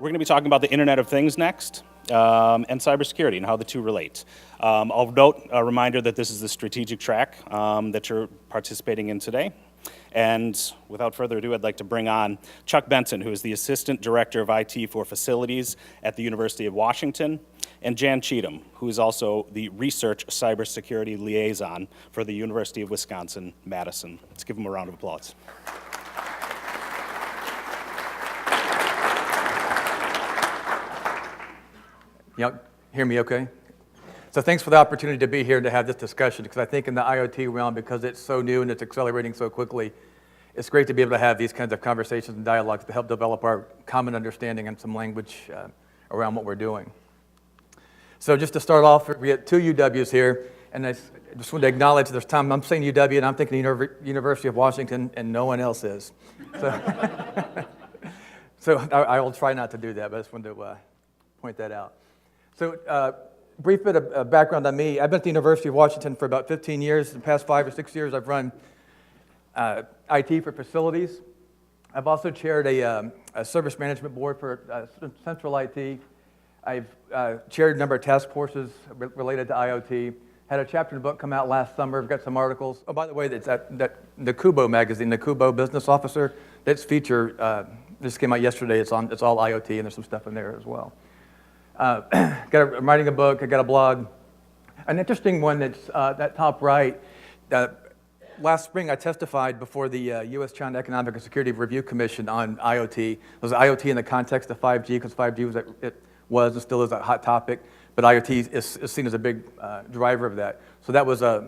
We're going to be talking about the Internet of Things next, and cybersecurity and how the two relate. I'll note a reminder that this is the strategic track that you're participating in today. And without further ado, I'd like to bring on Chuck Benson, who is the Assistant Director of IT for Facilities at the University of Washington, and Jan Cheetham, who is also the Research Cybersecurity Liaison for the University of Wisconsin-Madison. Let's give them a round of applause. Y'all hear me okay? So thanks for the opportunity to be here and to have this discussion, because I think in the IoT realm, because it's so new and it's accelerating so quickly, it's great to be able to have these kinds of conversations and dialogues to help develop our common understanding and some language around what we're doing. So just to start off, we have two UWs here, and I just want to acknowledge there's time I'm saying UW and I'm thinking University of Washington, and no one else is. So I will try not to do that, but I just wanted to point that out. So brief bit of background on me. I've been at the University of Washington for about 15 years. The past 5 or 6 years, I've run IT for facilities. I've also chaired a service management board for central IT. I've chaired a number of task forces related to IoT. Had a chapter in the book come out last summer. I've got some articles. Oh, by the way, that's the Kubo magazine, the Kubo Business Officer. That's feature just came out yesterday. It's all IoT, and there's some stuff in there as well. I'm writing a book. I got a blog. An interesting one that's that top right. Last spring, I testified before the U.S. China Economic and Security Review Commission on IoT. It was IoT in the context of 5G, because 5G was and still is a hot topic, but IoT is seen as a big driver of that. So that was a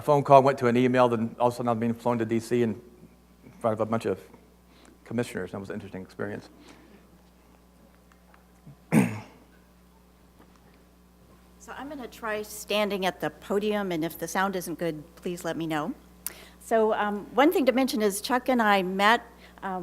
phone call, went to an email, then all of a sudden I'm being flown to D.C. in front of a bunch of commissioners. That was an interesting experience. So I'm going to try standing at the podium, and if the sound isn't good, please let me know. So one thing to mention is Chuck and I met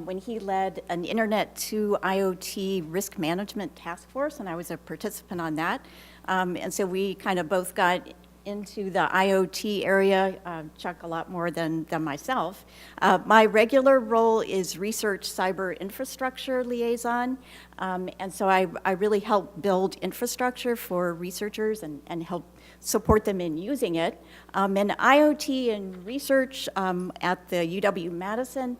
when he led an Internet to IoT risk management task force, and I was a participant on that. And so we kind of both got into the IoT area, Chuck a lot more than myself. My regular role is Research Cyberinfrastructure Liaison, and so I really help build infrastructure for researchers and help support them in using it. In IoT and research at the UW-Madison,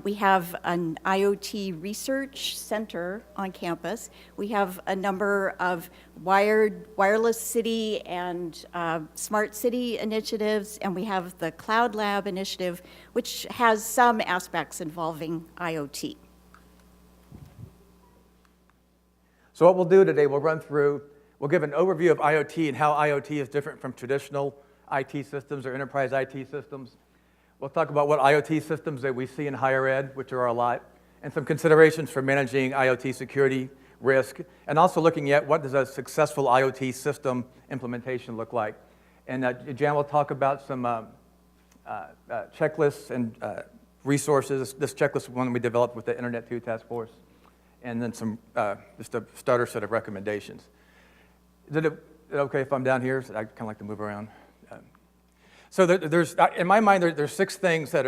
we have an IoT research center on campus. We have a number of wireless city and smart city initiatives, and we have the Cloud Lab initiative, which has some aspects involving IoT. So what we'll do today, we'll give an overview of IoT and how IoT is different from traditional IT systems or enterprise IT systems. We'll talk about what IoT systems that we see in higher ed, which are a lot, and some considerations for managing IoT security risk, and also looking at what does a successful IoT system implementation look like. And Jan will talk about some checklists and resources. This checklist is one we developed with the Internet 2 Task Force, and then some just a starter set of recommendations. Is it okay if I'm down here? So I kind of like to move around. So there's, in my mind, there's 6 things that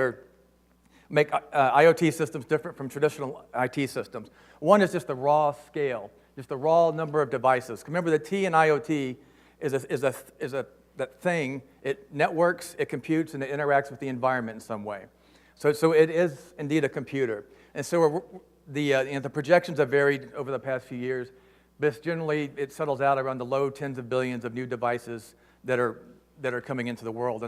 make IoT systems different from traditional IT systems. One is just the raw scale, just the raw number of devices. Remember, the T in IoT is that thing. It networks, it computes, and it interacts with the environment in some way. So it is indeed a computer. And so the projections have varied over the past few years, but generally it settles out around the low tens of billions of new devices that are coming into the world.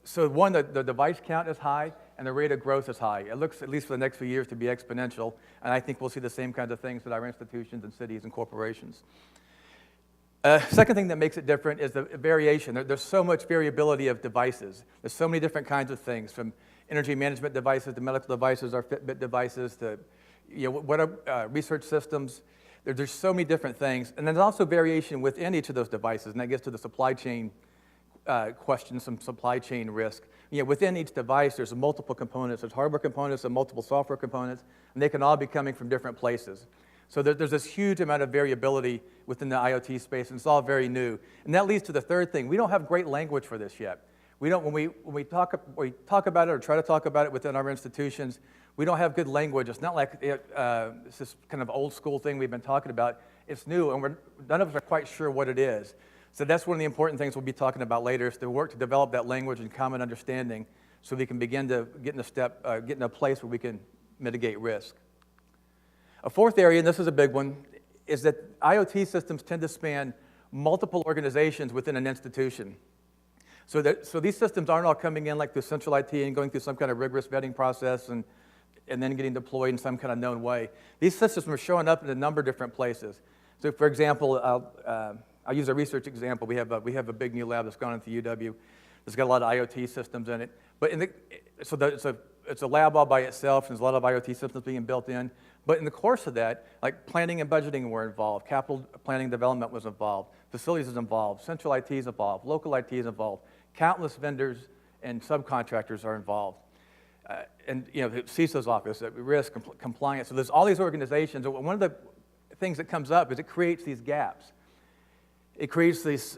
So the device count is high and the rate of growth is high. It looks, at least for the next few years, to be exponential, and I think we'll see the same kinds of things at our institutions and cities and corporations. Second thing that makes it different is the variation. There's so much variability of devices. There's so many different kinds of things, from energy management devices to medical devices, our Fitbit devices, to research systems. There's so many different things. And then there's also variation within each of those devices, and that gets to the supply chain question, some supply chain risk. Within each device, there's multiple components. There's hardware components and multiple software components, and they can all be coming from different places. So there's this huge amount of variability within the IoT space, and it's all very new. And that leads to the third thing. We don't have great language for this yet. We don't, when we talk about it or try to talk about it within our institutions, We don't have good language. It's not like it's this kind of old school thing we've been talking about. It's new, and none of us are quite sure what it is. So that's one of the important things we'll be talking about later, is to work to develop that language and common understanding so we can begin to get in a place where we can mitigate risk. A fourth area, and this is a big one, is that IoT systems tend to span multiple organizations within an institution. So these systems aren't all coming in like through central IT and going through some kind of rigorous vetting process and then getting deployed in some kind of known way. These systems are showing up in a number of different places. So for example, I'll use a research example. We have a big new lab that's gone into UW. It's got a lot of IoT systems in it. But it's a lab all by itself, and there's a lot of IoT systems being built in. But in the course of that, like planning and budgeting were involved, capital planning and development was involved, facilities is involved, central IT is involved, local IT is involved, countless vendors and subcontractors are involved. And the CISO's office, risk, compliance. So there's all these organizations. One of the things that comes up is it creates these gaps. It creates these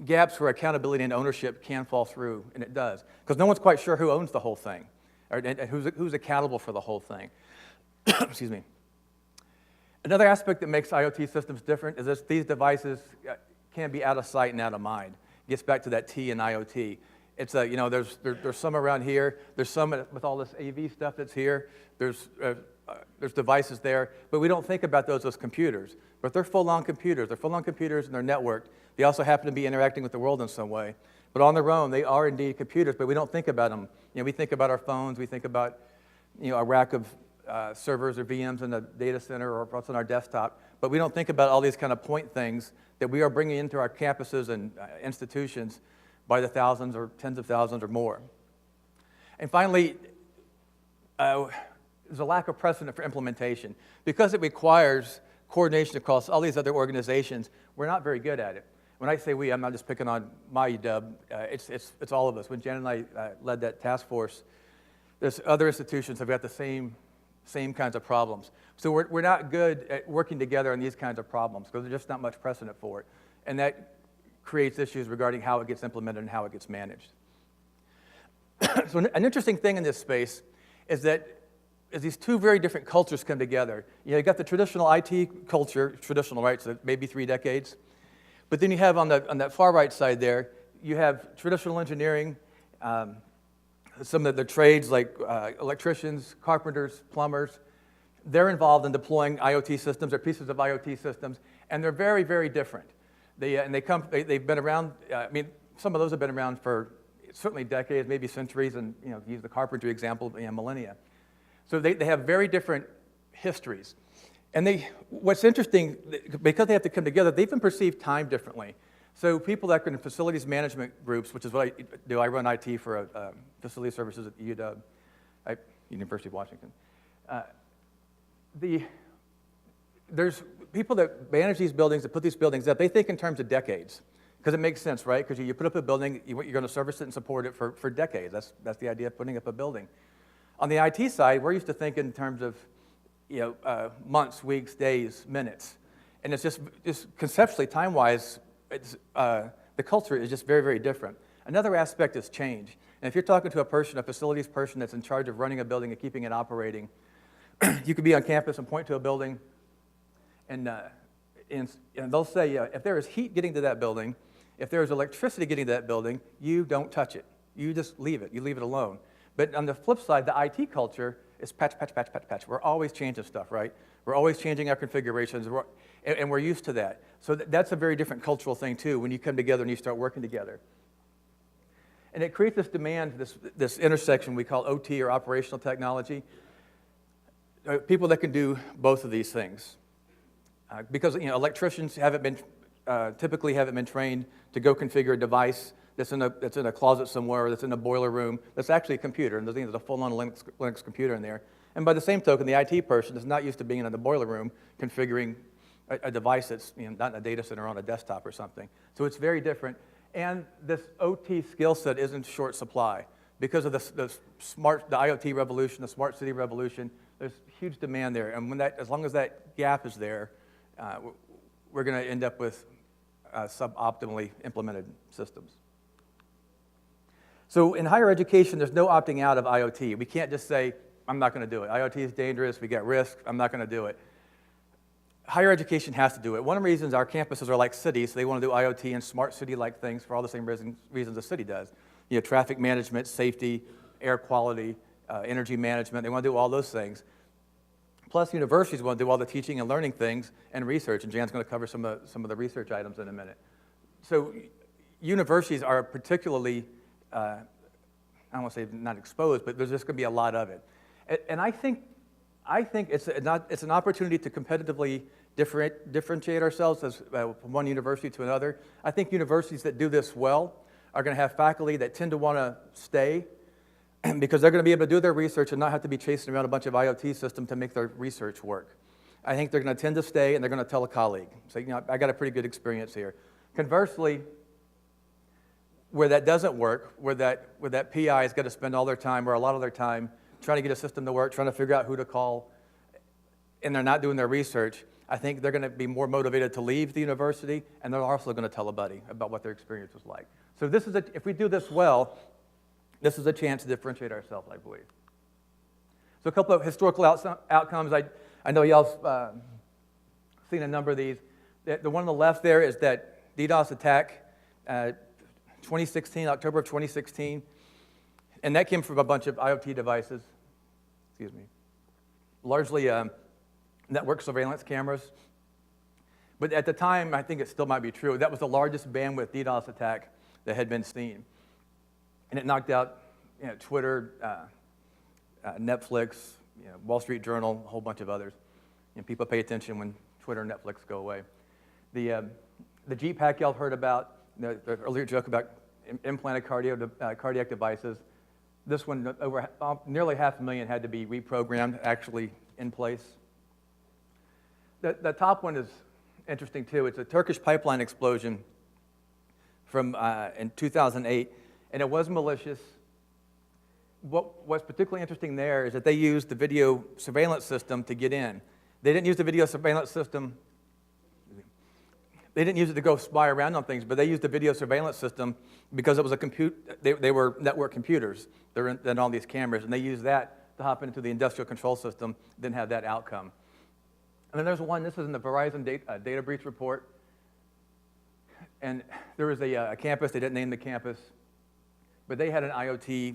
gaps where accountability and ownership can fall through, and it does. Because no one's quite sure who owns the whole thing, and who's accountable for the whole thing. Excuse me. Another aspect that makes IoT systems different is that these devices can be out of sight and out of mind. It gets back to that T in IoT. It's there's some around here. There's some with all this AV stuff that's here. There's devices there, but we don't think about those as computers. But they're full-on computers. They're full-on computers and they're networked. They also happen to be interacting with the world in some way. But on their own, they are indeed computers, but we don't think about them. We think about our phones. We think about a rack of servers or VMs in a data center or what's on our desktop. But we don't think about all these kind of point things that we are bringing into our campuses and institutions by the thousands or tens of thousands or more. And finally, there's a lack of precedent for implementation. Because it requires coordination across all these other organizations, we're not very good at it. When I say we, I'm not just picking on my UW, it's all of us. When Jen and I led that task force, there's other institutions that have got the same kinds of problems. So we're not good at working together on these kinds of problems because there's just not much precedent for it. And that creates issues regarding how it gets implemented and how it gets managed. So an interesting thing in this space is that as these two very different cultures come together, you got the traditional IT culture, traditional, right, so maybe 3 decades. But then you have on that far right side there, you have traditional engineering, some of the trades like electricians, carpenters, plumbers. They're involved in deploying IoT systems or pieces of IoT systems, and they're very, very different. They've been around. Some of those have been around for certainly decades, maybe centuries, and use the carpentry example, millennia. So they have very different histories. And what's interesting, because they have to come together, they even perceive time differently. So people that are in facilities management groups, which is what I do, I run IT for facility services at UW, University of Washington. There's people that manage these buildings, that put these buildings up, they think in terms of decades. Because it makes sense, right? Because you put up a building, you're going to service it and support it for decades. That's the idea of putting up a building. On the IT side, we're used to thinking in terms of months, weeks, days, minutes. And it's just conceptually, time-wise, the culture is just very, very different. Another aspect is change. And if you're talking to a facilities person that's in charge of running a building and keeping it operating, you could be on campus and point to a building, and they'll say, if there is heat getting to that building, if there is electricity getting to that building, you don't touch it. You just leave it. You leave it alone. But on the flip side, the IT culture is patch, patch, patch, patch, patch. We're always changing stuff, right? We're always changing our configurations, and we're used to that. So that's a very different cultural thing, too, when you come together and you start working together. And it creates this demand, this intersection we call OT, or operational technology. People that can do both of these things. Because electricians typically haven't been trained to go configure a device that's in a closet somewhere, or that's in a boiler room, that's actually a computer, and there's a full-on Linux computer in there. And by the same token, the IT person is not used to being in the boiler room configuring a device that's not in a data center or on a desktop or something. So it's very different. And this OT skill set is in short supply. Because of the IoT revolution, the smart city revolution, there's huge demand there. And as long as that gap is there, we're going to end up with suboptimally implemented systems. So in higher education, there's no opting out of IoT. We can't just say, I'm not going to do it. IoT is dangerous, we get risk, I'm not going to do it. Higher education has to do it. One of the reasons our campuses are like cities, so they want to do IoT and smart city-like things for all the same reasons a city does. You know, traffic management, safety, air quality, energy management, they want to do all those things. Plus, universities want to do all the teaching and learning things and research, and Jan's going to cover some of the research items in a minute. So universities are particularly, I don't want to say not exposed, but there's just going to be a lot of it. And I think it's an opportunity to competitively differentiate ourselves from one university to another. I think universities that do this well are going to have faculty that tend to want to stay because they're going to be able to do their research and not have to be chasing around a bunch of IoT systems to make their research work. I think they're going to tend to stay, and they're going to tell a colleague. So, you know, I got a pretty good experience here. Conversely, where that doesn't work, where that PI has got to spend all their time or a lot of their time trying to get a system to work, trying to figure out who to call, and they're not doing their research, I think they're going to be more motivated to leave the university, and they're also going to tell a buddy about what their experience was like. So if we do this well, this is a chance to differentiate ourselves, I believe. So a couple of historical outcomes. I know y'all seen a number of these. The one on the left there is that DDoS attack, 2016, October of 2016, and that came from a bunch of IoT devices, largely network surveillance cameras. But at the time, I think it still might be true, that was the largest bandwidth DDoS attack that had been seen. And it knocked out Twitter, Netflix, Wall Street Journal, a whole bunch of others. People pay attention when Twitter and Netflix go away. The Jeep hack y'all heard about, the earlier joke about implanted cardiac devices. This one, nearly 500,000 had to be reprogrammed, actually in place. The top one is interesting too. It's a Turkish pipeline explosion from in 2008. And it was malicious. What's particularly interesting there is that they used the video surveillance system to get in. They didn't use the video surveillance system. They didn't use it to go spy around on things, but they used the video surveillance system because it was they were network computers. They're in all these cameras, and they used that to hop into the industrial control system, didn't have that outcome. And then there's one, this is in the Verizon data breach report. And there was a campus, they didn't name the campus, but they had an IoT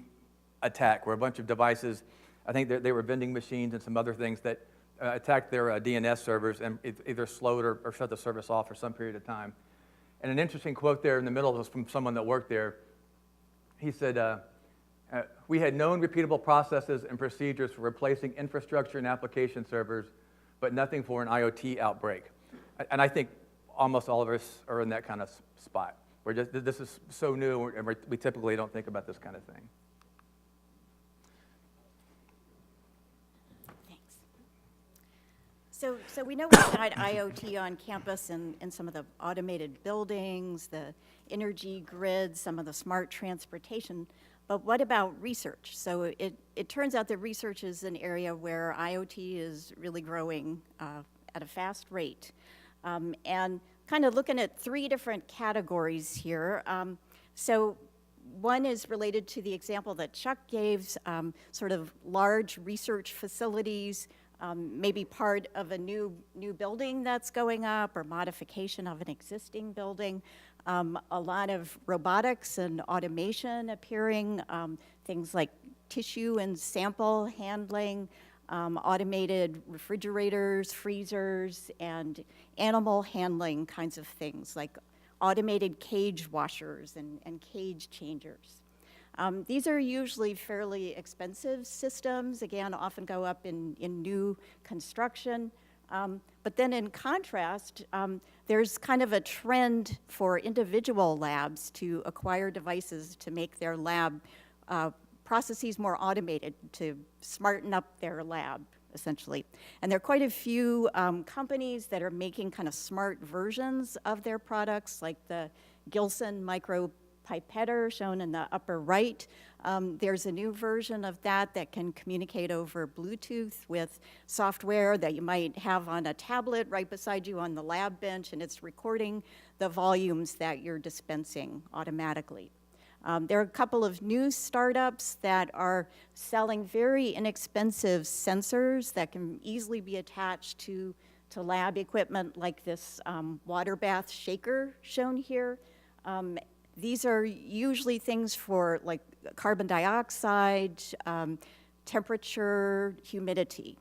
attack where a bunch of devices, I think they were vending machines and some other things that attacked their DNS servers and either slowed or shut the service off for some period of time. And an interesting quote there in the middle was from someone that worked there. He said, we had known repeatable processes and procedures for replacing infrastructure and application servers, but nothing for an IoT outbreak. And I think almost all of us are in that kind of spot. This is so new, and we typically don't think about this kind of thing. Thanks. So we know we've got IoT on campus in some of the automated buildings, the energy grids, some of the smart transportation, but what about research? So it turns out that research is an area where IoT is really growing at a fast rate. And kind of looking at three different categories here. So one is related to the example that Chuck gave, sort of large research facilities, maybe part of a new building that's going up or modification of an existing building. A lot of robotics and automation appearing, things like tissue and sample handling, automated refrigerators, freezers, and animal handling kinds of things like automated cage washers and cage changers. These are usually fairly expensive systems, again, often go up in new construction. But then in contrast, there's kind of a trend for individual labs to acquire devices to make their lab processes more automated, to smarten up their lab, essentially. And there are quite a few companies that are making kind of smart versions of their products, like the Gilson micropipetter shown in the upper right. There's a new version of that can communicate over Bluetooth with software that you might have on a tablet right beside you on the lab bench, and it's recording the volumes that you're dispensing automatically. There are a couple of new startups that are selling very inexpensive sensors that can easily be attached to lab equipment like this water bath shaker shown here. These are usually things for like carbon dioxide, temperature, humidity.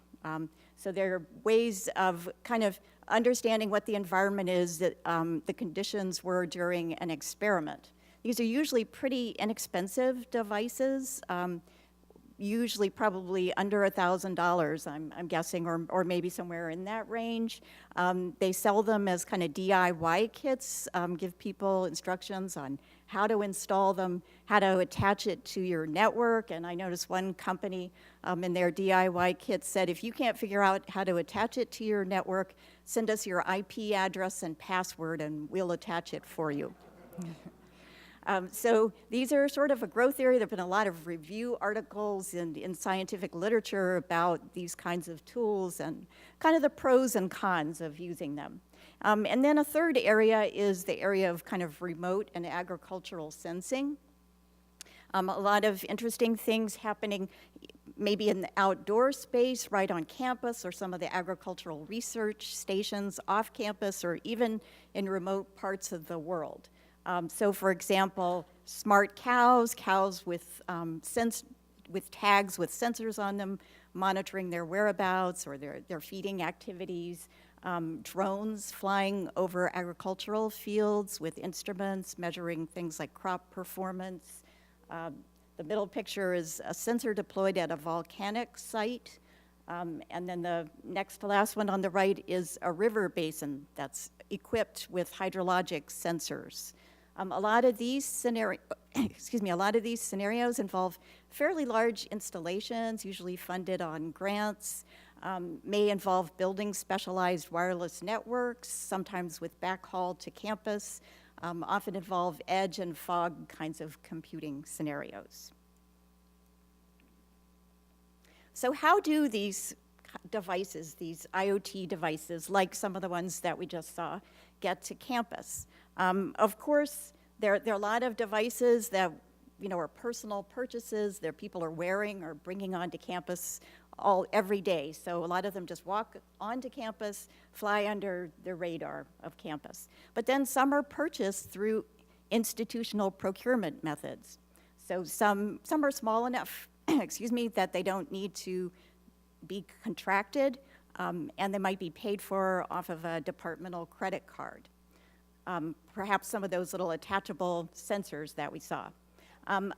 So there are ways of kind of understanding what the environment is that the conditions were during an experiment. These are usually pretty inexpensive devices, usually probably under $1,000, I'm guessing, or maybe somewhere in that range. They sell them as kind of DIY kits, give people instructions on how to install them, how to attach it to your network. And I noticed one company in their DIY kit said, if you can't figure out how to attach it to your network, send us your IP address and password and we'll attach it for you. So these are sort of a growth area. There have been a lot of review articles in scientific literature about these kinds of tools and kind of the pros and cons of using them. And then a third area is the area of kind of remote and agricultural sensing. A lot of interesting things happening maybe in the outdoor space right on campus, or some of the agricultural research stations off campus, or even in remote parts of the world. So for example, smart cows with tags with sensors on them, monitoring their whereabouts or their feeding activities, drones flying over agricultural fields with instruments measuring things like crop performance. The middle picture is a sensor deployed at a volcanic site. And then the next to last one on the right is a river basin that's equipped with hydrologic sensors. A lot of these scenarios involve fairly installations, installations, usually funded on grants, may involve building specialized wireless networks, sometimes with backhaul to campus, often involve edge and fog kinds of computing scenarios. So how do these devices, these IoT devices, like some of the ones that we just saw, get to campus? Of course, there are a lot of devices that are personal purchases that people are wearing or bringing onto campus every day. So a lot of them just walk onto campus, fly under the radar of campus. But then some are purchased through institutional procurement methods. So some are small enough, that they don't need to be contracted, and they might be paid for off of a departmental credit card. Perhaps some of those little attachable sensors that we saw.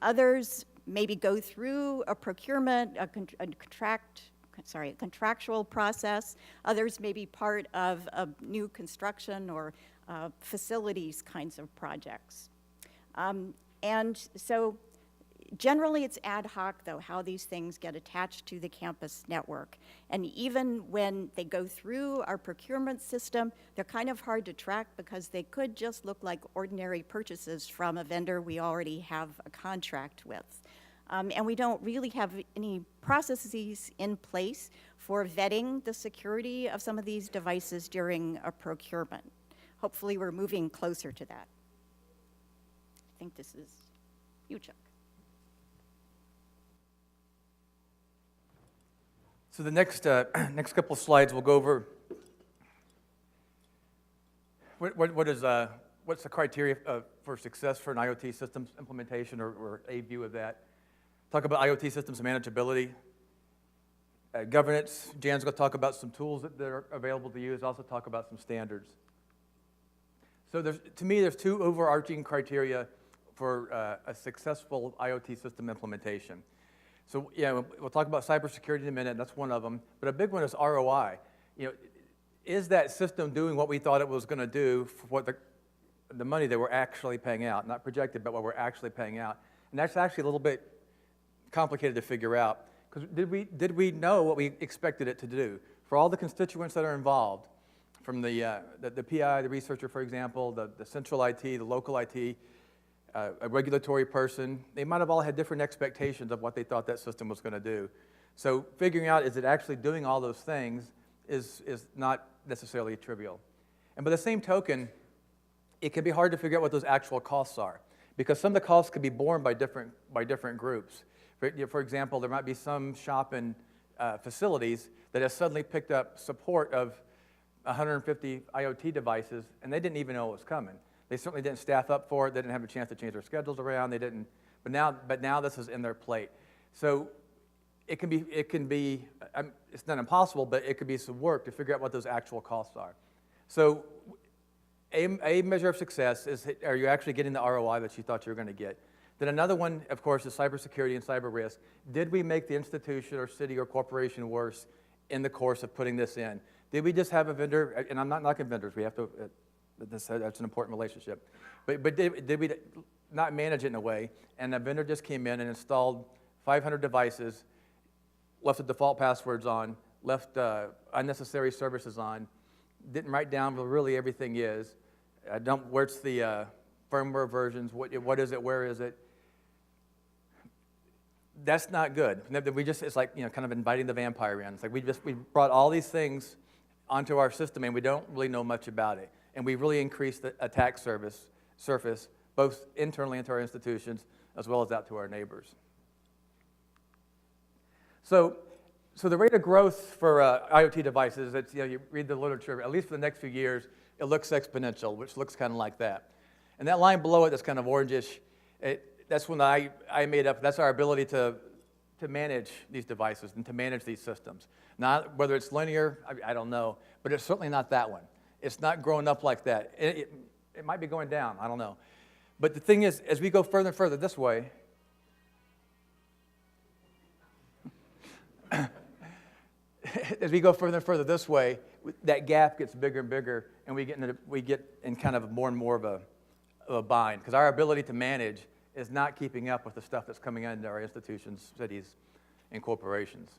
Others maybe go through a procurement, a contractual process. Others may be part of a new construction or facilities kinds of projects. And so generally it's ad hoc, though, how these things get attached to the campus network. And even when they go through our procurement system, they're kind of hard to track because they could just look like ordinary purchases from a vendor we already have a contract with. And we don't really have any processes in place for vetting the security of some of these devices during a procurement. Hopefully we're moving closer to that. I think this is you, Chuck. So the next couple of slides we'll go over what's the criteria for success for an IoT systems implementation, or a view of that. Talk about IoT systems manageability, governance. Jan's going to talk about some tools that are available to use. Also talk about some standards. So to me, there's two overarching criteria for a successful IoT system implementation. So yeah, we'll talk about cybersecurity in a minute. That's one of them. But a big one is ROI. Is that system doing what we thought it was going to do for what the money that we're actually paying out? Not projected, but what we're actually paying out. And that's actually a little bit complicated to figure out. Because did we know what we expected it to do? For all the constituents that are involved, from the PI, the researcher, for example, the central IT, the local IT, a regulatory person, they might have all had different expectations of what they thought that system was going to do. So figuring out, is it actually doing all those things is not necessarily trivial. And by the same token, it can be hard to figure out what those actual costs are. because some of the costs could be borne by different groups. For example, there might be some shop and facilities that have suddenly picked up support of 150 IoT devices, and they didn't even know it was coming. They certainly didn't staff up for it. They didn't have a chance to change their schedules around. They didn't. But now this is in their plate. So it can be. It's not impossible, but it could be some work to figure out what those actual costs are. So a measure of success is, are you actually getting the ROI that you thought you were going to get? Then another one, of course, is cybersecurity and cyber risk. Did we make the institution or city or corporation worse in the course of putting this in? Did we just have a vendor, and I'm not knocking vendors, we have to, that's an important relationship, but did we not manage it in a way, and a vendor just came in and installed 500 devices, left the default passwords on, left unnecessary services on, didn't write down what really everything is, where's the firmware versions, what is it, where is it? That's not good. It's like, kind of inviting the vampire in. It's like we brought all these things onto our system and we don't really know much about it. And we really increased the attack surface, both internally into our institutions as well as out to our neighbors. So the rate of growth for IoT devices, it's, you read the literature, at least for the next few years, it looks exponential, which looks kind of like that. And that line below it that's kind of orangish, that's when I made up, that's our ability to manage these devices and to manage these systems. Not whether it's linear, I don't know, but it's certainly not that one. It's not growing up like that. It might be going down, I don't know. But the thing is, as we go further and further this way, that gap gets bigger and bigger, and we get in kind of more and more of a bind, because our ability to manage is not keeping up with the stuff that's coming into our institutions, cities, and corporations.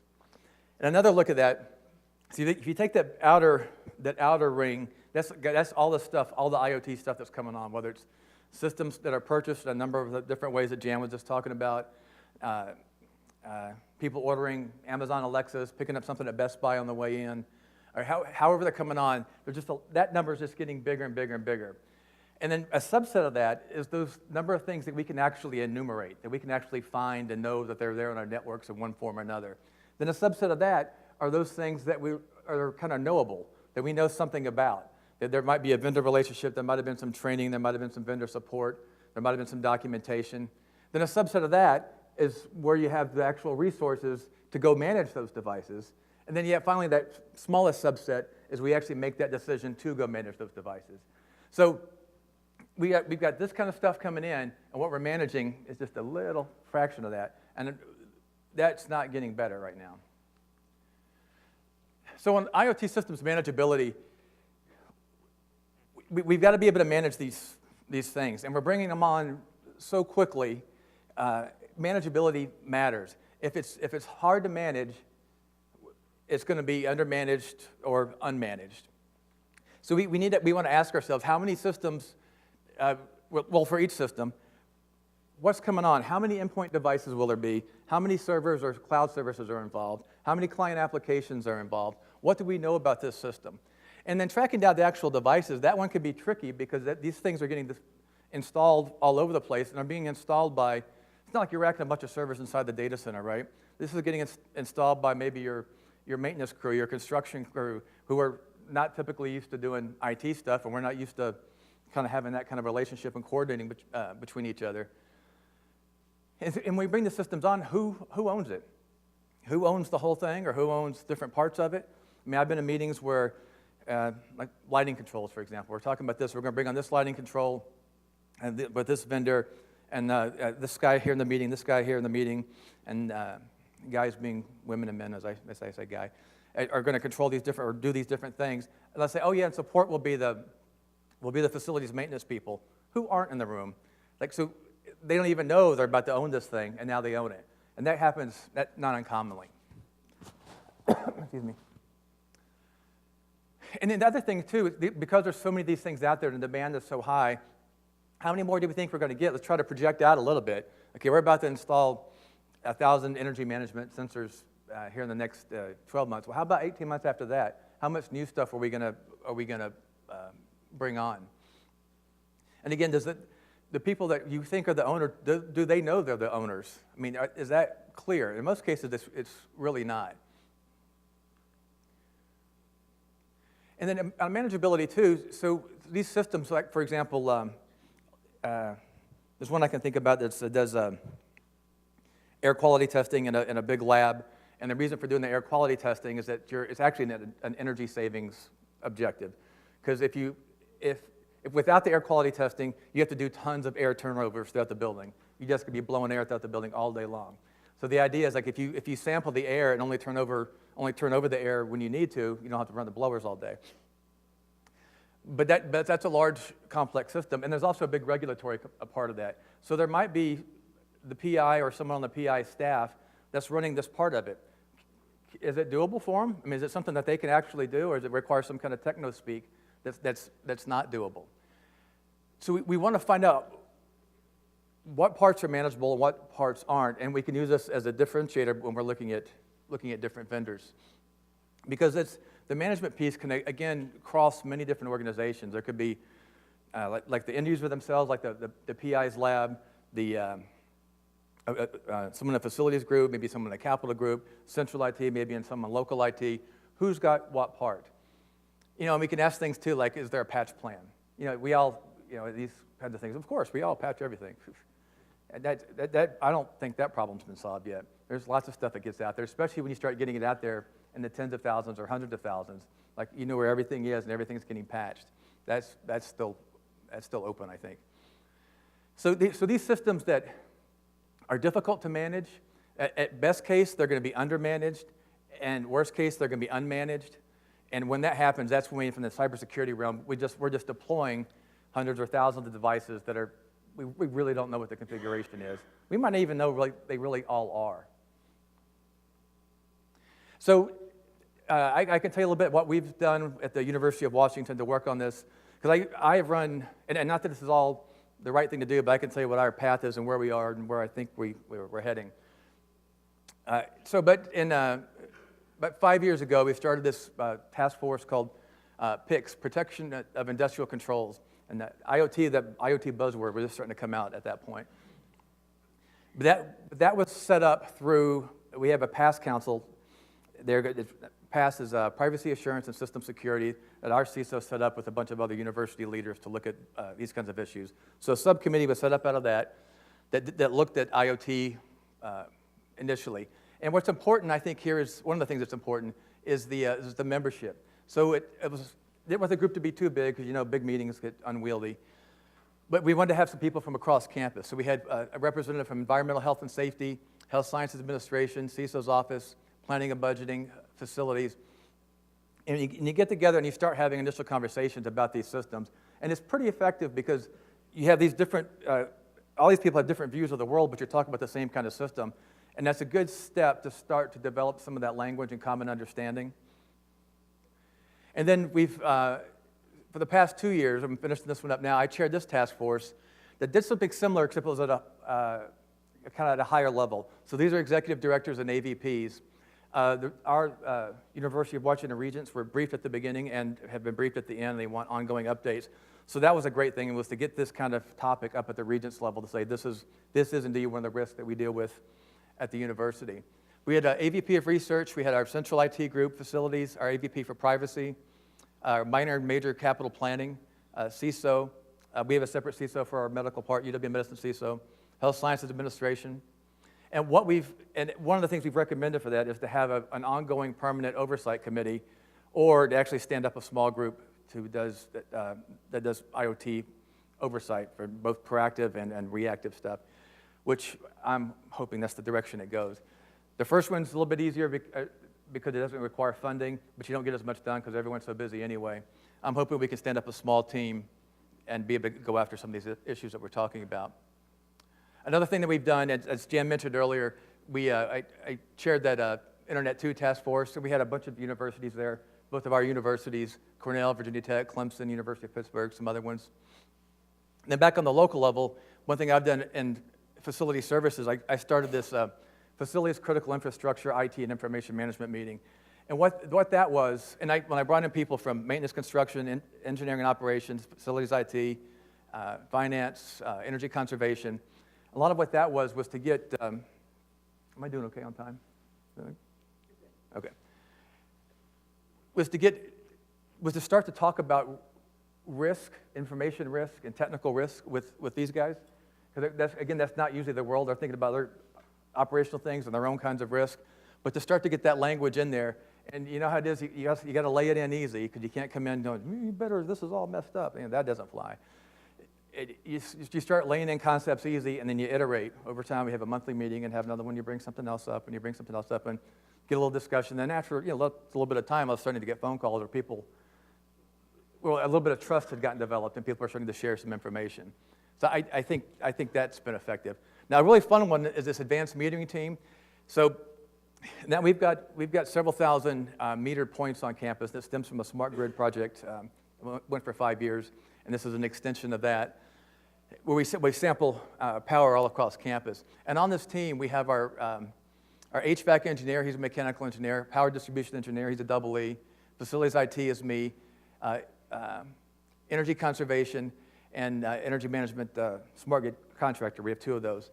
And another look at that, see, if you take that outer ring, that's all the stuff, all the IoT stuff that's coming on, whether it's systems that are purchased in a number of the different ways that Jan was just talking about, people ordering Amazon Alexas, picking up something at Best Buy on the way in, or however they're coming on, that number is just getting bigger and bigger and bigger. And then a subset of that is those number of things that we can actually enumerate, that we can actually find and know that they're there in our networks in one form or another. Then a subset of that are those things that are kind of knowable, that we know something about. That there might be a vendor relationship, there might have been some training, there might have been some vendor support, there might have been some documentation. Then a subset of that is where you have the actual resources to go manage those devices. And then yet finally that smallest subset is we actually make that decision to go manage those devices. So we've got this kind of stuff coming in, and what we're managing is just a little fraction of that. And that's not getting better right now. So on IoT systems manageability, we've got to be able to manage these things. And we're bringing them on so quickly. Manageability matters. If it's hard to manage, it's going to be undermanaged or unmanaged. So we want to ask ourselves, how many systems, well, for each system, what's coming on? How many endpoint devices will there be? How many servers or cloud services are involved? How many client applications are involved? What do we know about this system? And then tracking down the actual devices, that one could be tricky because these things are getting installed all over the place and are being installed by, it's not like you're racking a bunch of servers inside the data center, right? This is getting installed by maybe your maintenance crew, your construction crew, who are not typically used to doing IT stuff, and we're not used to kind of having that kind of relationship and coordinating between each other. And when we bring the systems on, who owns it? Who owns the whole thing, or who owns different parts of it? I mean, I've been in meetings where, like lighting controls, for example, we're talking about this. We're going to bring on this lighting control with this vendor, and this guy here in the meeting, this guy here in the meeting, and guys being women and men, as I say guy, are going to control these different, or do these different things. And let's say, oh yeah, and support will be the facilities maintenance people who aren't in the room. Like, so they don't even know they're about to own this thing, and now they own it. And that happens not uncommonly. Excuse me. And then the other thing, too, because there's so many of these things out there and the demand is so high, how many more do we think we're going to get? Let's try to project out a little bit. Okay, we're about to install 1,000 energy management sensors here in the next 12 months. Well, how about 18 months after that? How much new stuff are we going to bring on? And again, the people that you think are the owner, do they know they're the owners? I mean, is that clear? In most cases, it's really not. And then on manageability too, so these systems, like for example, there's one I can think about that does air quality testing in a big lab. And the reason for doing the air quality testing is that it's actually an energy savings objective. Because if without the air quality testing, you have to do tons of air turnovers throughout the building. You just could be blowing air throughout the building all day long. So the idea is like if you sample the air and only turn over the air when you need to, you don't have to run the blowers all day. But that's a large, complex system, and there's also a big regulatory part of that. So there might be the PI or someone on the PI staff that's running this part of it. Is it doable for them? I mean, is it something that they can actually do, or does it require some kind of techno speak that's not doable? So we want to find out what parts are manageable and what parts aren't, and we can use this as a differentiator when we're looking at different vendors. Because the management piece can, again, cross many different organizations. There could be like the end user themselves, like the PI's lab, someone in the facilities group, maybe someone in the capital group, central IT, maybe in someone local IT. Who's got what part? And we can ask things too, like, is there a patch plan? We all, these kinds of things. Of course, we all patch everything. That I don't think that problem's been solved yet. There's lots of stuff that gets out there, especially when you start getting it out there in the tens of thousands or hundreds of thousands. Like, where everything is and everything's getting patched. That's still open, I think. So these systems that are difficult to manage, at best case, they're going to be undermanaged, and worst case, they're going to be unmanaged. And when that happens, that's when from the cybersecurity realm, we're just deploying hundreds or thousands of devices that we really don't know what the configuration is. We might not even know they really all are. So I can tell you a little bit what we've done at the University of Washington to work on this, because I have run, and not that this is all the right thing to do, but I can tell you what our path is and where we are and where I think we're heading. But 5 years ago, we started this task force called PICS, Protection of Industrial Controls. And the IoT buzzword was just starting to come out at that point. But that was set up through, we have a PASS council. PASS is Privacy Assurance and System Security that our CISO set up with a bunch of other university leaders to look at these kinds of issues. So a subcommittee was set up out of that looked at IoT initially. And what's important, I think, here is one of the things that's important is the membership. So it didn't want the group to be too big because big meetings get unwieldy. But we wanted to have some people from across campus. So we had a representative from Environmental Health and Safety, Health Sciences Administration, CISO's office, Planning and Budgeting, Facilities. And you get together and you start having initial conversations about these systems. And it's pretty effective because you have these different, all these people have different views of the world, but you're talking about the same kind of system. And that's a good step to start to develop some of that language and common understanding. And then we've, for the past 2 years, I'm finishing this one up now, I chaired this task force that did something similar, except it was at kind of at a higher level. So these are executive directors and AVPs. Our University of Washington Regents were briefed at the beginning and have been briefed at the end. They want ongoing updates. So that was a great thing, was to get this kind of topic up at the Regents level to say this is indeed one of the risks that we deal with at the university. We had an AVP of research, we had our central IT group, facilities, our AVP for privacy, our minor and major capital planning, CISO. We have a separate CISO for our medical part, UW-Madison CISO, Health Sciences Administration. And one of the things we've recommended for that is to have an ongoing permanent oversight committee, or to actually stand up a small group that does IoT oversight for both proactive and reactive stuff, which I'm hoping that's the direction it goes. The first one's a little bit easier because it doesn't require funding, but you don't get as much done because everyone's so busy anyway. I'm hoping we can stand up a small team and be able to go after some of these issues that we're talking about. Another thing that we've done, as Jan mentioned earlier, I chaired that Internet 2 task force. So we had a bunch of universities there, both of our universities, Cornell, Virginia Tech, Clemson, University of Pittsburgh, some other ones. And then back on the local level, one thing I've done in facility services, I started this Facilities Critical Infrastructure, IT, and Information Management meeting. And what that was, when I brought in people from maintenance, construction, engineering and operations, facilities IT, finance, energy conservation. A lot of what that was to get, am I doing okay on time? Okay. Was to start to talk about risk, information risk, and technical risk with these guys. Because that's not usually the world. They're thinking about their operational things and their own kinds of risk. But to start to get that language in there, and you know how it is, you got to lay it in easy, because you can't come in going, you better, this is all messed up. That doesn't fly. You start laying in concepts easy, and then you iterate. Over time, we have a monthly meeting and have another one, you bring something else up, and you bring something else up, and get a little discussion. Then after a little bit of time, I was starting to get phone calls, or people, well, a little bit of trust had gotten developed, and people are starting to share some information. So I think that's been effective. Now, a really fun one is this advanced metering team. So now we've got several thousand metered points on campus that stems from a smart grid project. Went for 5 years, and this is an extension of that, where we sample power all across campus. And on this team, we have our HVAC engineer, he's a mechanical engineer, power distribution engineer, he's a double E, facilities IT is me, energy conservation, and energy management smart grid contractor. We have 2 of those.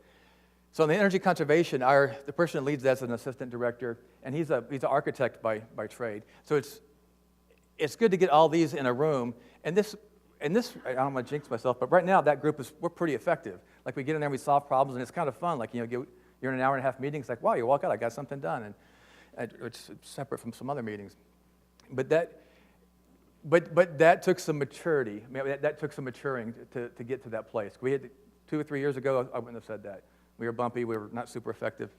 So in the energy conservation, the person that leads that's an assistant director, and he's an architect by trade. So it's good to get all these in a room. And this, I don't want to jinx myself, but right now that group we're pretty effective. Like we get in there, we solve problems, and it's kind of fun. Like you're in an hour and a half meeting. It's like, wow, you walk out, I got something done, and it's separate from some other meetings. But that took some maturity. I mean, that took some maturing to get to that place. We had 2 or 3 years ago, I wouldn't have said that. We were bumpy. We were not super effective.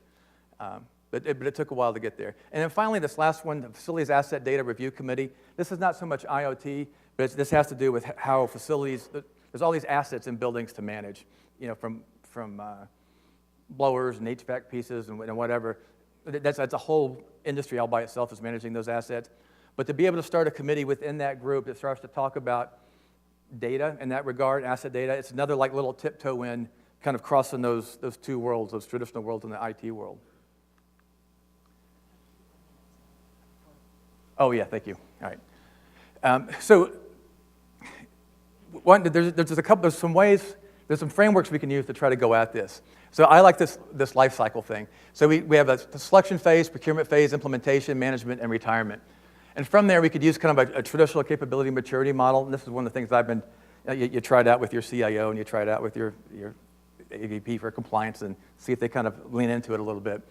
But it took a while to get there. And then finally, this last one, the Facilities Asset Data Review Committee. This is not so much IoT, but this has to do with how facilities, there's all these assets in buildings to manage, from blowers and HVAC pieces and whatever. That's a whole industry all by itself is managing those assets. But to be able to start a committee within that group that starts to talk about data in that regard, asset data, it's another like little tiptoe in, kind of crossing those 2 worlds, those traditional worlds and the IT world. Oh yeah, thank you. All right. So there's some ways, there's some frameworks we can use to try to go at this. So I like this life cycle thing. So we have the selection phase, procurement phase, implementation, management, and retirement. And from there, we could use kind of a traditional capability maturity model. And this is one of the things you try it out with your CIO, and you try it out with your AVP for compliance, and see if they kind of lean into it a little bit.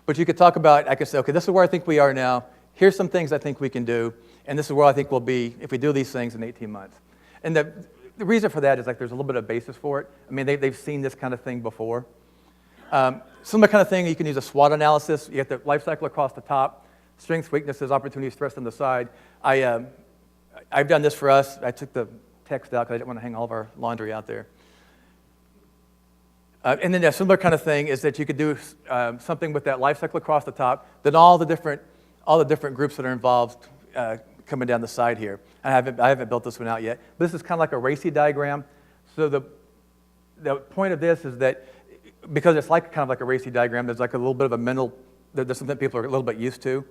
But you could talk about, I could say, okay, this is where I think we are now. Here's some things I think we can do, and this is where I think we'll be if we do these things in 18 months. And the reason for that is like there's a little bit of basis for it. I mean, they've seen this kind of thing before. Similar kind of thing, you can use a SWOT analysis. You get the life cycle across the top, strengths, weaknesses, opportunities, threats on the side. I've done this for us. I took the text out because I didn't want to hang all of our laundry out there. And then a similar kind of thing is that you could do something with that life cycle across the top, then all the different groups that are involved coming down the side here. I haven't built this one out yet. But this is kind of like a RACI diagram. So the point of this is that because it's like kind of like a RACI diagram, there's like a little bit of a mental, there's something people are a little bit used to.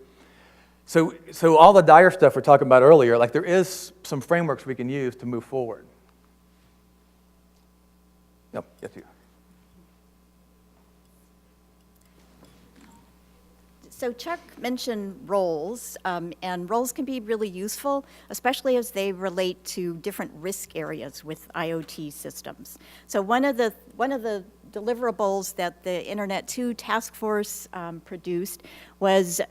So all the dire stuff we're talking about earlier, like there is some frameworks we can use to move forward. Yep, yes, you. So Chuck mentioned roles, and roles can be really useful, especially as they relate to different risk areas with IoT systems. So one of the deliverables that the Internet 2 task force produced was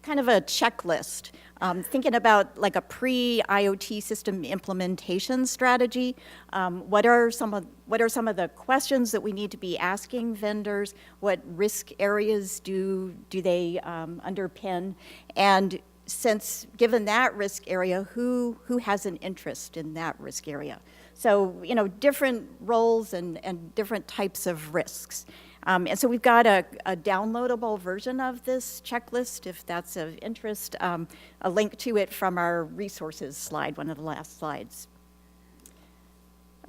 kind of a checklist, thinking about like a pre-IoT system implementation strategy. What are some of the questions that we need to be asking vendors? What risk areas do they underpin? And since given that risk area, who has an interest in that risk area? So, different roles and different types of risks. And so we've got a downloadable version of this checklist, if that's of interest, a link to it from our resources slide, one of the last slides.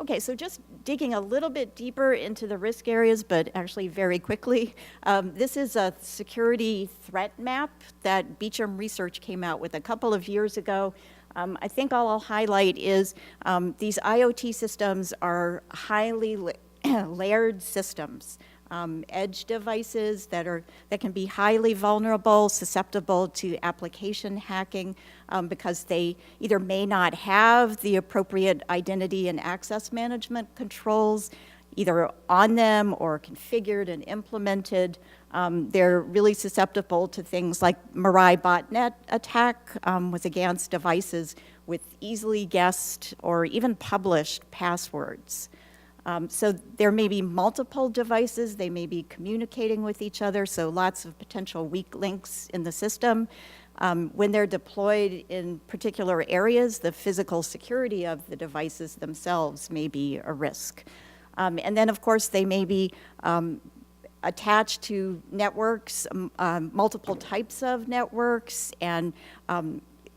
Okay, so just digging a little bit deeper into the risk areas, but actually very quickly. This is a security threat map that Beecham Research came out with a couple of years ago. I think all I'll highlight is these IoT systems are highly layered systems. Edge devices that can be highly vulnerable, susceptible to application hacking because they either may not have the appropriate identity and access management controls either on them or configured and implemented. They're really susceptible to things like Mirai botnet attack was against devices with easily guessed or even published passwords. So there may be multiple devices, they may be communicating with each other, so lots of potential weak links in the system. When they're deployed in particular areas, the physical security of the devices themselves may be a risk. And then, of course, they may be attached to networks, multiple types of networks, and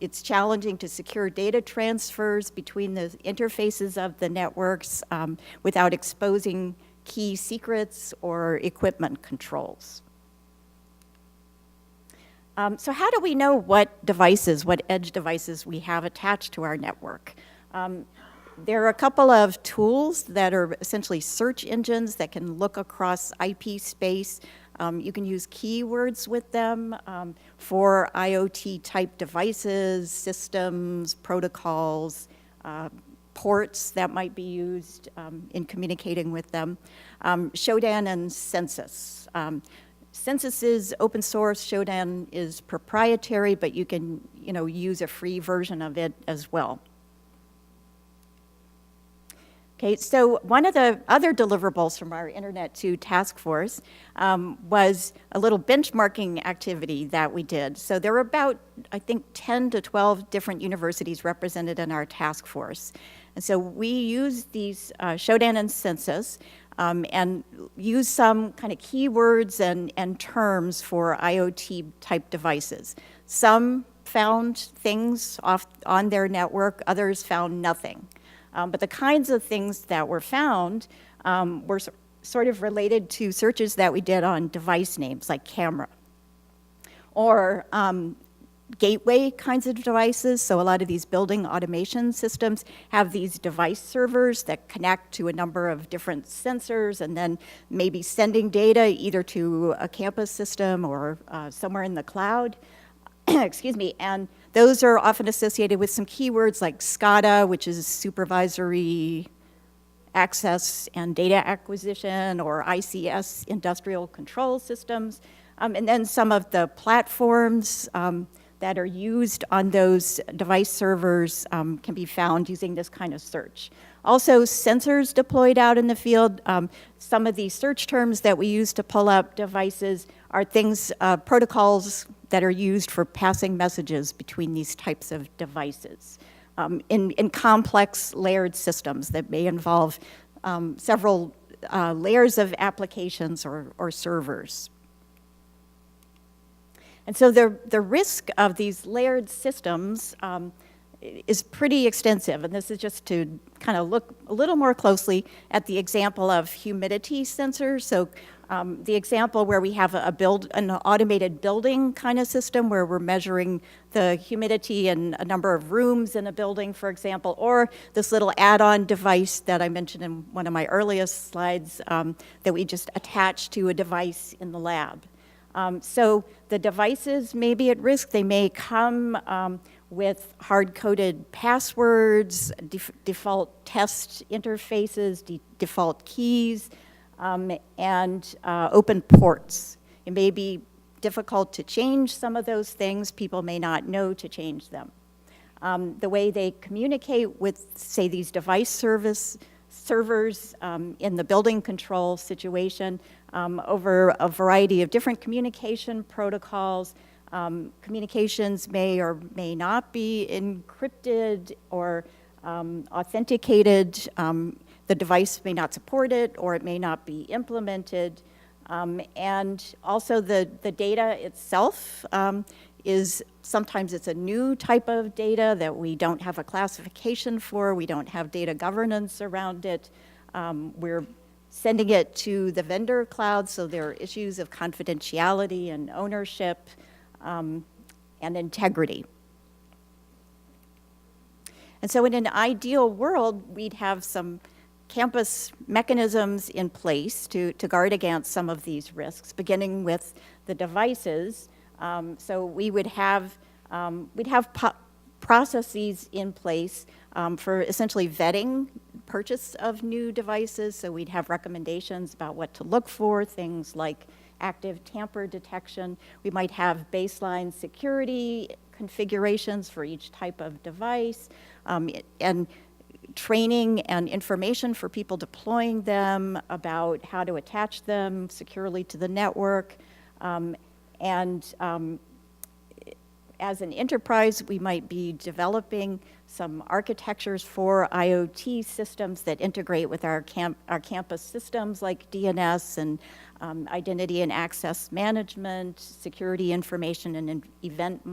it's challenging to secure data transfers between the interfaces of the networks without exposing key secrets or equipment controls. So how do we know what edge devices we have attached to our network? There are a couple of tools that are essentially search engines that can look across IP space. You can use keywords with them for IoT-type devices, systems, protocols, ports that might be used in communicating with them. Shodan and Census. Census is open source, Shodan is proprietary, but you can use a free version of it as well. Okay, so one of the other deliverables from our Internet 2 task force was a little benchmarking activity that we did. So there were about, I think, 10 to 12 different universities represented in our task force. And so we used these Shodan and Census and used some kind of keywords and terms for IoT-type devices. Some found things on their network, others found nothing. But the kinds of things that were found were sort of related to searches that we did on device names like camera or gateway kinds of devices. So a lot of these building automation systems have these device servers that connect to a number of different sensors and then maybe sending data either to a campus system or somewhere in the cloud. Excuse me, and those are often associated with some keywords like SCADA, which is supervisory access and data acquisition, or ICS, industrial control systems. And then some of the platforms that are used on those device servers can be found using this kind of search. Also, sensors deployed out in the field. Some of these search terms that we use to pull up devices are things, protocols that are used for passing messages between these types of devices in complex layered systems that may involve several layers of applications or servers. And so the risk of these layered systems is pretty extensive, and this is just to kind of look a little more closely at the example of humidity sensors. So the example where we have an automated building kind of system where we're measuring the humidity in a number of rooms in a building, for example, or this little add-on device that I mentioned in one of my earliest slides that we just attach to a device in the lab. So the devices may be at risk. They may come with hard-coded passwords, default test interfaces, default keys, and open ports. It may be difficult to change some of those things. People may not know to change them. The way they communicate with, say, these device servers in the building control situation over a variety of different communication protocols. Communications may or may not be encrypted or authenticated. The device may not support it, or it may not be implemented. And also the data itself is sometimes it's a new type of data that we don't have a classification for. We don't have data governance around it. We're sending it to the vendor cloud, so there are issues of confidentiality and ownership and integrity. And so in an ideal world, we'd have some campus mechanisms in place to guard against some of these risks, beginning with the devices. So we'd have processes in place for essentially vetting purchase of new devices. So we'd have recommendations about what to look for, things like active tamper detection. We might have baseline security configurations for each type of device, and training and information for people deploying them about how to attach them securely to the network. As an enterprise, we might be developing some architectures for IoT systems that integrate with our campus systems like DNS and identity and access management, security information and event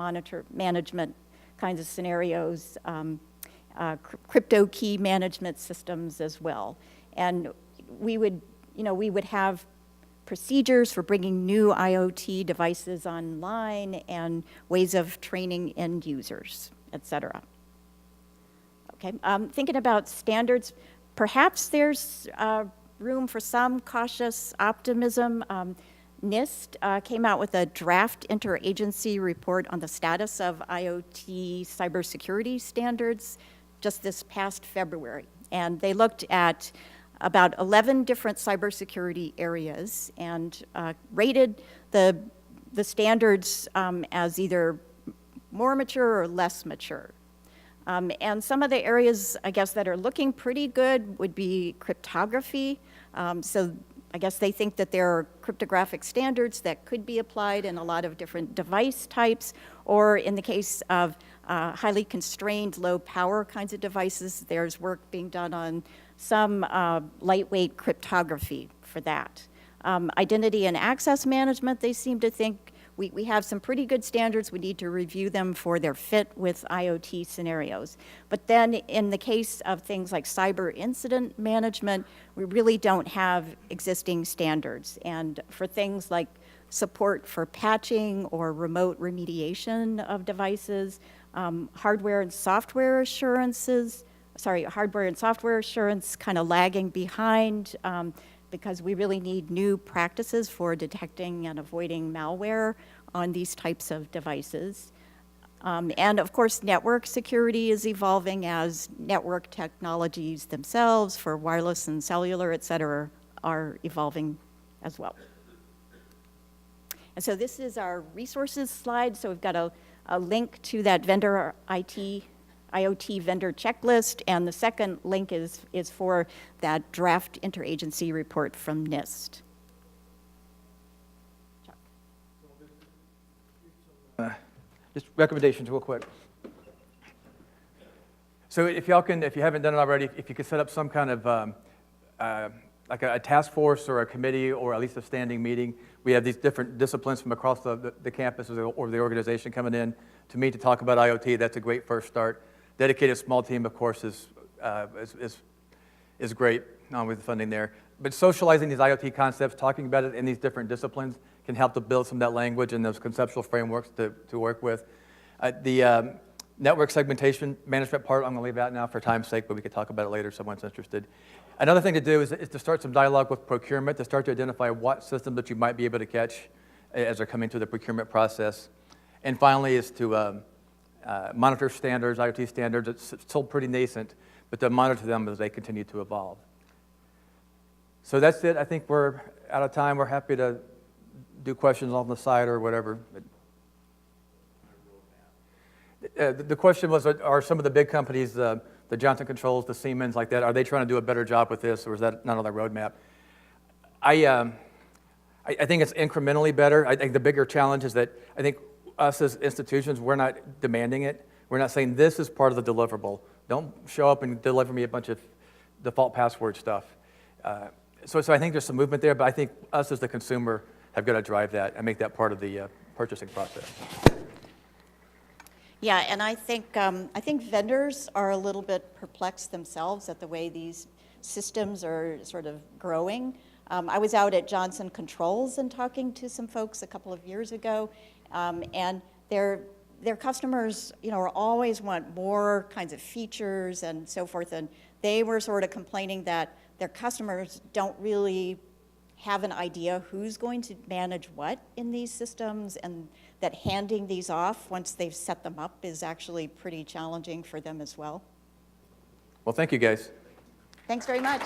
management kinds of scenarios, crypto key management systems as well. And we would have procedures for bringing new IoT devices online and ways of training end users, et cetera. Okay, thinking about standards, perhaps there's room for some cautious optimism. NIST came out with a draft interagency report on the status of IoT cybersecurity standards just this past February. And they looked at about 11 different cybersecurity areas and rated the standards as either more mature or less mature. And some of the areas, I guess, that are looking pretty good would be cryptography. So I guess they think that there are cryptographic standards that could be applied in a lot of different device types, or in the case of highly constrained, low power kinds of devices, there's work being done on some lightweight cryptography for that. Identity and access management, they seem to think we have some pretty good standards. We need to review them for their fit with IoT scenarios. But then in the case of things like cyber incident management, we really don't have existing standards. And for things like support for patching or remote remediation of devices, hardware and software assurance kind of lagging behind because we really need new practices for detecting and avoiding malware on these types of devices. And of course, network security is evolving as network technologies themselves for wireless and cellular, et cetera, are evolving as well. And so this is our resources slide. So we've got a link to that vendor IoT vendor checklist, and the second link is for that draft interagency report from NIST. Chuck. Just recommendations real quick. So if you haven't done it already, if you could set up some kind of like a task force or a committee or at least a standing meeting. We have these different disciplines from across the campus or the organization coming in to meet to talk about IoT. That's a great first start. Dedicated small team, of course, is great with the funding there. But socializing these IoT concepts, talking about it in these different disciplines can help to build some of that language and those conceptual frameworks to work with. The network segmentation management part, I'm going to leave out now for time's sake, but we could talk about it later if someone's interested. Another thing to do is to start some dialogue with procurement, to start to identify what systems that you might be able to catch as they're coming through the procurement process. And finally is to monitor standards, IoT standards. It's still pretty nascent, but to monitor them as they continue to evolve. So that's it. I think we're out of time. We're happy to do questions on the side or whatever. The question was, are some of the big companies, the Johnson Controls, the Siemens, like that, are they trying to do a better job with this, or is that not on their roadmap? I think it's incrementally better. I think the bigger challenge is that I think us as institutions, we're not demanding it. We're not saying this is part of the deliverable. Don't show up and deliver me a bunch of default password stuff. So I think there's some movement there, but I think us as the consumer have got to drive that and make that part of the purchasing process. Yeah, and I think vendors are a little bit perplexed themselves at the way these systems are sort of growing. I was out at Johnson Controls and talking to some folks a couple of years ago, and their customers, are always want more kinds of features and so forth, and they were sort of complaining that their customers don't really have an idea who's going to manage what in these systems, and that handing these off once they've set them up is actually pretty challenging for them as well. Well, thank you, guys. Thanks very much.